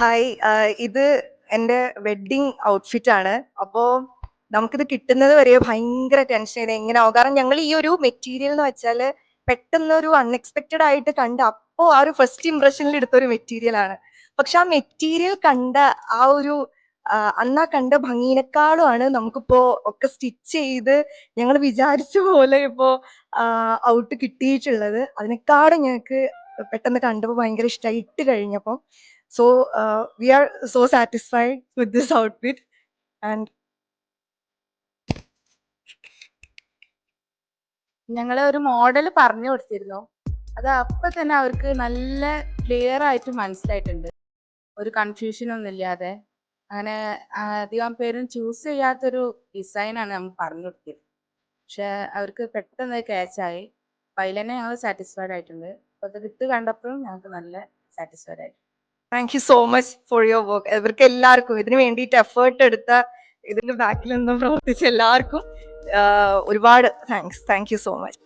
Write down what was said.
Hi. ഇത് എന്റെ wedding outfit ആണ്. അപ്പോ നമുക്കിത് കിട്ടുന്നത് വരെ ഭയങ്കര ടെൻഷൻ എങ്ങനെയാവും. കാരണം ഞങ്ങൾ ഈ ഒരു മെറ്റീരിയൽ എന്ന് വെച്ചാല് പെട്ടെന്ന് ഒരു അൺഎക്സ്പെക്റ്റഡ് ആയിട്ട് കണ്ട് അപ്പോ ആ ഒരു ഫസ്റ്റ് ഇംപ്രഷനിൽ എടുത്തൊരു മെറ്റീരിയൽ ആണ്. പക്ഷെ ആ മെറ്റീരിയൽ കണ്ട ആ ഒരു അന്നാ കണ്ട ഭംഗിയിനെക്കാളും ആണ് നമുക്കിപ്പോ ഒക്കെ സ്റ്റിച്ച് ചെയ്ത് ഞങ്ങൾ വിചാരിച്ച പോലെ ഇപ്പോ ഔട്ട് കിട്ടിയിട്ടുള്ളത്. അതിനെക്കാളും ഞങ്ങൾക്ക് പെട്ടെന്ന് കണ്ടപ്പോൾ ഭയങ്കര ഇഷ്ടമായി ഇട്ട് കഴിഞ്ഞപ്പോൾ. So we are so satisfied with this outfit and ഞങ്ങള് ഒരു മോഡൽ പറഞ്ഞു കൊടുത്തിരുന്നു. അത് അപ്പൊ തന്നെ അവർക്ക് നല്ല ക്ലിയർ ആയിട്ട് മനസ്സിലായിട്ടുണ്ട്. ഒരു കൺഫ്യൂഷൻ ഒന്നും ഇല്ലാതെ അങ്ങനെ അധികം പേരും ചൂസ് ചെയ്യാത്തൊരു ഡിസൈനാണ് നമ്മൾ പറഞ്ഞു കൊടുത്തത്. പക്ഷെ അവർക്ക് പെട്ടെന്ന് ക്യാച്ചായി. അപ്പൊ അതിൽ തന്നെ ഞങ്ങൾ സാറ്റിസ്ഫൈഡ് ആയിട്ടുണ്ട്. അപ്പൊ അത് ഇട്ട് കണ്ടപ്പോഴും ഞങ്ങൾക്ക് നല്ല സാറ്റിസ്ഫൈഡ് ആയി. thank you so much for your work. ഇവർക്ക് എല്ലാവർക്കും ഇതിനു വേണ്ടിയിട്ട് എഫേർട്ട് എടുത്ത ഇതിന്റെ ബാക്കിൽ നിന്നും പ്രവർത്തിച്ച എല്ലാവർക്കും ഒരുപാട് thanks. Thank you so much.